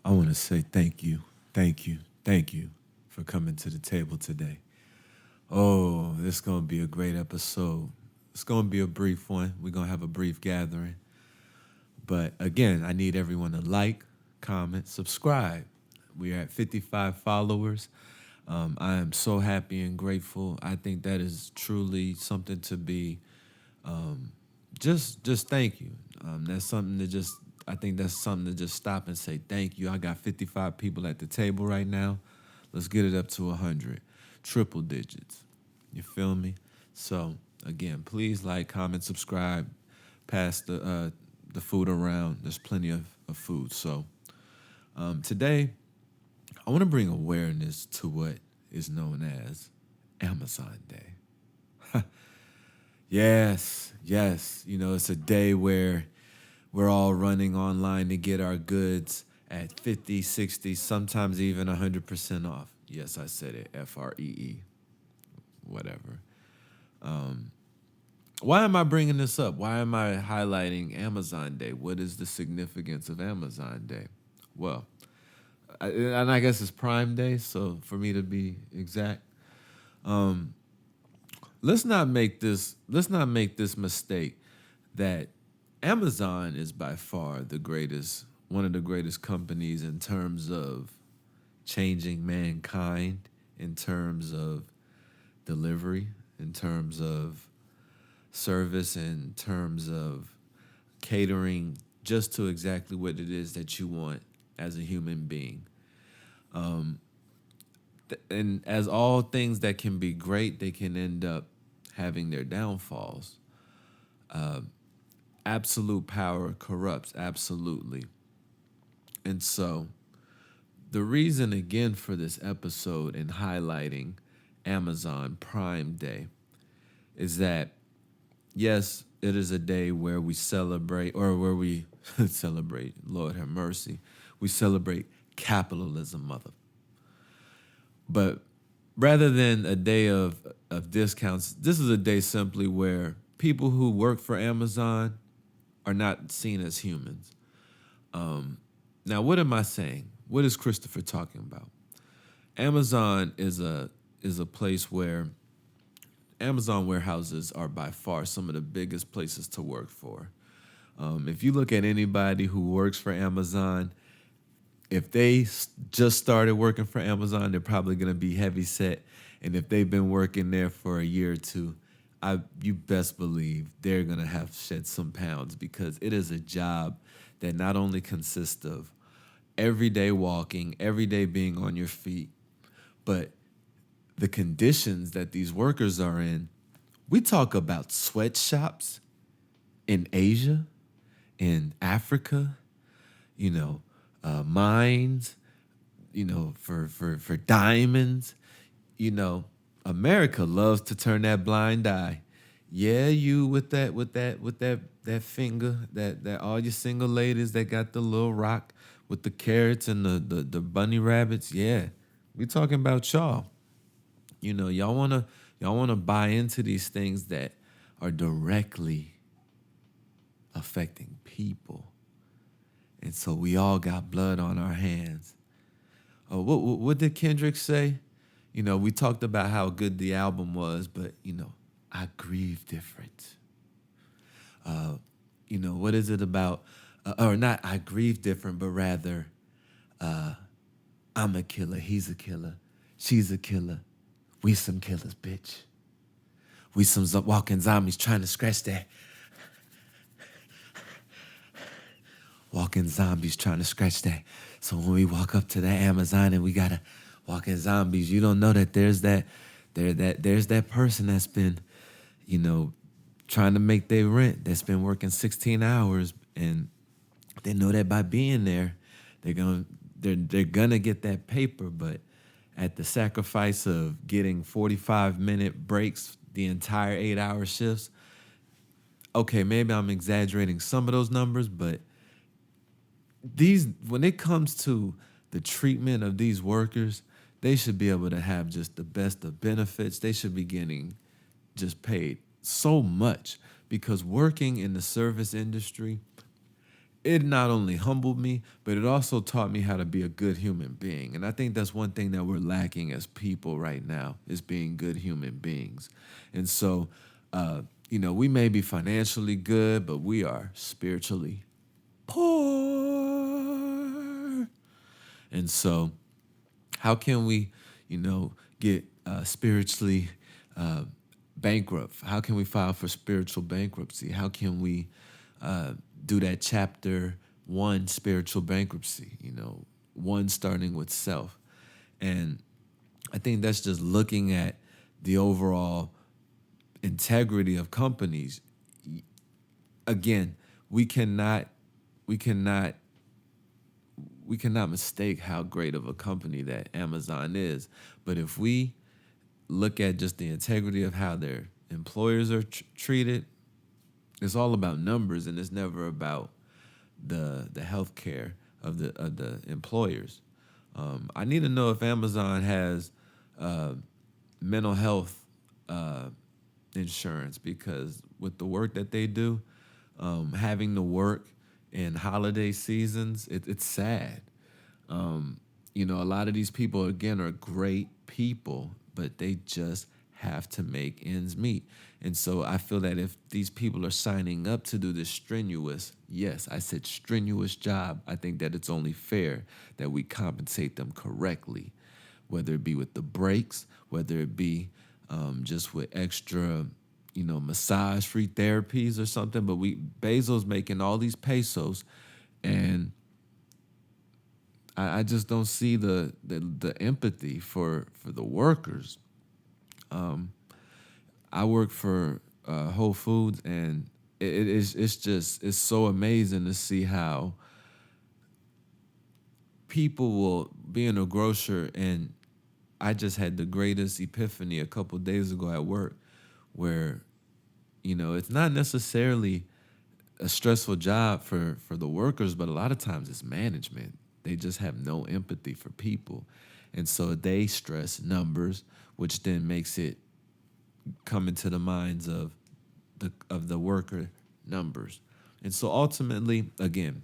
I want to say thank you for coming to the table today. Oh, this is going to be a great episode. It's going to be a brief one. We're going to have a brief gathering. But again, I need everyone to like, comment, subscribe. We are at 55 followers. I am so happy and grateful. I think that is truly something to be just thank you. That's something to just I think that's something to just stop and say thank you. I got 55 people at the table right now. Let's get it up to 100. Triple digits. You feel me? So again, please like, comment, subscribe, pass the food around. There's plenty of food. So today I want to bring awareness to what is known as Amazon Day. Yes. You know, it's a day where we're all running online to get our goods at 50, 60, sometimes even 100% off. Yes, I said it, FREE, whatever. Why am I bringing this up? Why am I highlighting Amazon Day? What is the significance of Amazon Day? Well, and I guess it's Prime Day, so for me to be exact, let's not make this mistake that Amazon is by far the greatest, one of the greatest companies in terms of changing mankind, in terms of delivery, in terms of service, in terms of catering just to exactly what it is that you want as a human being. And as all things that can be great, they can end up having their downfalls. Absolute power corrupts, absolutely. And so, the reason again for this episode and highlighting Amazon Prime Day is that, yes, it is a day where we celebrate, or where we celebrate, Lord have mercy, we celebrate capitalism, mother. But rather than a day of discounts, this is a day simply where people who work for Amazon are not seen as humans. Now, what am I saying? What is Christopher talking about? Amazon is a place where Amazon warehouses are by far some of the biggest places to work for. If you look at anybody who works for Amazon, if they just started working for Amazon, they're probably going to be heavy set. And if they've been working there for a year or two, you best believe they're going to have shed some pounds, because it is a job that not only consists of everyday walking, every day being on your feet, but the conditions that these workers are in. We talk about sweatshops in Asia, in Africa, you know, mines, for diamonds. You know, America loves to turn that blind eye. Yeah, you with that finger, that all your single ladies that got the little rock with the carrots and the bunny rabbits. Yeah, we talking about y'all. You know, y'all wanna buy into these things that are directly affecting people, and so we all got blood on our hands. What did Kendrick say? You know, we talked about how good the album was, but I grieve different. What is it about? Or not, I grieve different, but rather, I'm a killer, he's a killer, she's a killer, we some killers, bitch. We some walking zombies trying to scratch that. Walking zombies trying to scratch that. So when we walk up to that Amazon and we gotta walk in zombies, you don't know that there's that person that's been, trying to make their rent, that's been working 16 hours, and they know that by being there, they're gonna get that paper, but at the sacrifice of getting 45-minute breaks the entire 8-hour shifts. Okay, maybe I'm exaggerating some of those numbers, but when it comes to the treatment of these workers, they should be able to have just the best of benefits. They should be getting just paid so much, because working in the service industry, it not only humbled me, but it also taught me how to be a good human being. And I think that's one thing that we're lacking as people right now is being good human beings. And so, we may be financially good, but we are spiritually poor. And so, how can we, get spiritually uh, bankrupt? How can we file for spiritual bankruptcy? How can we do that chapter one spiritual bankruptcy? One starting with self. And I think that's just looking at the overall integrity of companies. Again, we cannot we cannot we cannot mistake how great of a company that Amazon is. But if we look at just the integrity of how their employers are treated, it's all about numbers, and it's never about the healthcare of the employers. I need to know if Amazon has uh, mental health uh, insurance, because with the work that they do, having to work in holiday seasons, it's sad. A lot of these people, again, are great people, but they just have to make ends meet. And so I feel that if these people are signing up to do this strenuous, yes, I said strenuous job, I think that it's only fair that we compensate them correctly, whether it be with the breaks, whether it be just with extra, massage free therapies or something. But Bezos making all these pesos, and I just don't see the empathy for the workers. I work for Whole Foods, and it's so amazing to see how people will be in a grocer. And I just had the greatest epiphany a couple of days ago at work, where it's not necessarily a stressful job for the workers, but a lot of times it's management. They just have no empathy for people. And so they stress numbers, which then makes it come into the minds of the worker, numbers. And so ultimately, again,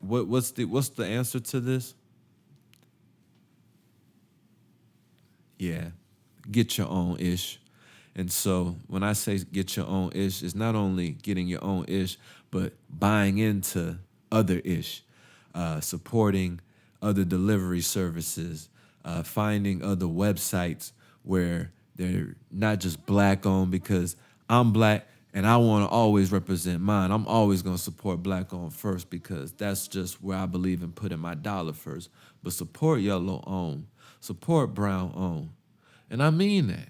what's the answer to this? Yeah, get your own ish. And so when I say get your own ish, it's not only getting your own ish, but buying into other ish, supporting other delivery services, finding other websites where they're not just black owned, because I'm black and I want to always represent mine. I'm always going to support black owned first, because that's just where I believe in putting my dollar first. But support yellow owned, support brown owned. And I mean that.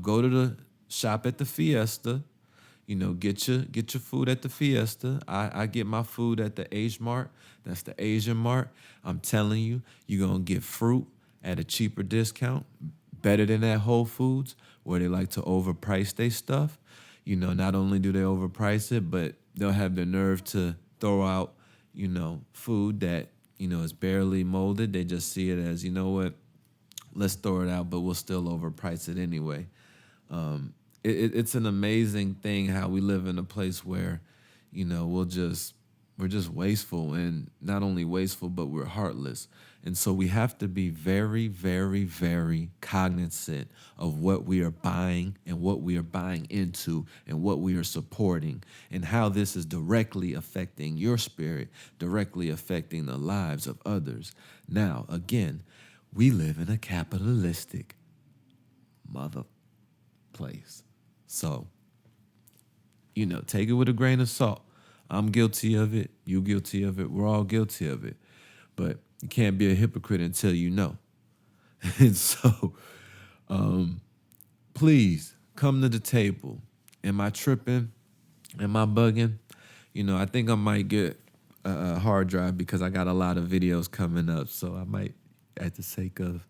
Go to the shop at the Fiesta. Get your food at the Fiesta. I get my food at the H Mart. That's the Asian Mart. I'm telling you, you're gonna get fruit at a cheaper discount, better than that Whole Foods, where they like to overprice their stuff. Not only do they overprice it, but they'll have the nerve to throw out, food that, is barely molded. They just see it as, what, let's throw it out, but we'll still overprice it anyway. It's an amazing thing how we live in a place where, we're just wasteful, and not only wasteful, but we're heartless. And so we have to be very, very, very cognizant of what we are buying and what we are buying into and what we are supporting, and how this is directly affecting your spirit, directly affecting the lives of others. Now, again, we live in a capitalistic mother place. So, take it with a grain of salt. I'm guilty of it. You guilty of it. We're all guilty of it. But you can't be a hypocrite until you know. And so, please come to the table. Am I tripping? Am I bugging? I think I might get a hard drive, because I got a lot of videos coming up. So I might, at the sake of,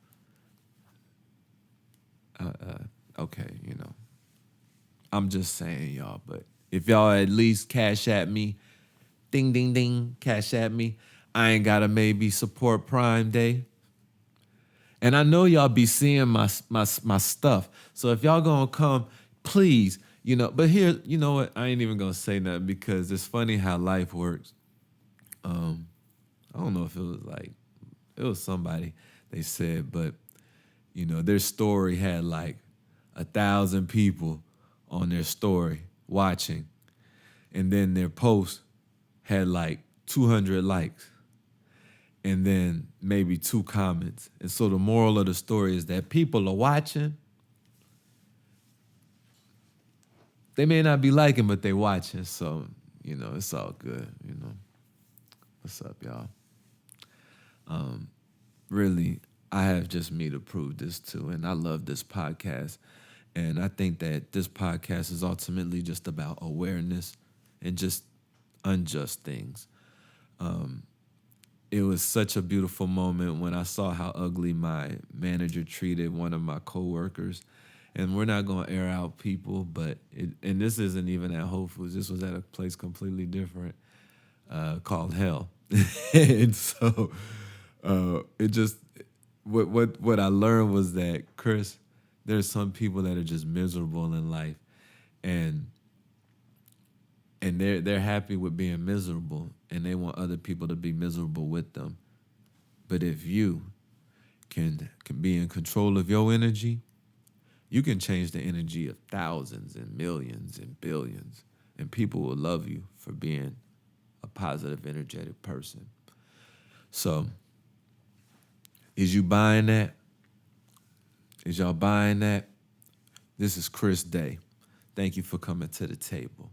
okay, I'm just saying, y'all. But if y'all at least cash at me, ding, ding, ding, cash at me, I ain't got to maybe support Prime Day. And I know y'all be seeing my stuff. So if y'all gonna come, please But here, you know what? I ain't even gonna say nothing because it's funny how life works. Um, I don't know if it was like it was somebody they said, but their story had like 1,000 people on their story watching, and then their post had like 200 likes, and then maybe two comments. And so the moral of the story is that people are watching. They may not be liking, but they watching. So, it's all good. What's up, y'all? Really, I have just me to prove this to. And I love this podcast. And I think that this podcast is ultimately just about awareness and just unjust things. It was such a beautiful moment when I saw how ugly my manager treated one of my coworkers. And we're not going to air out people, and this isn't even at Whole Foods. This was at a place completely different called Hell. And so it just, what I learned was that, Chris, there's some people that are just miserable in life. And they're happy with being miserable, and they want other people to be miserable with them. But if you can be in control of your energy, you can change the energy of thousands and millions and billions, and people will love you for being a positive, energetic person. So, is you buying that? Is y'all buying that? This is Chris Day. Thank you for coming to the table.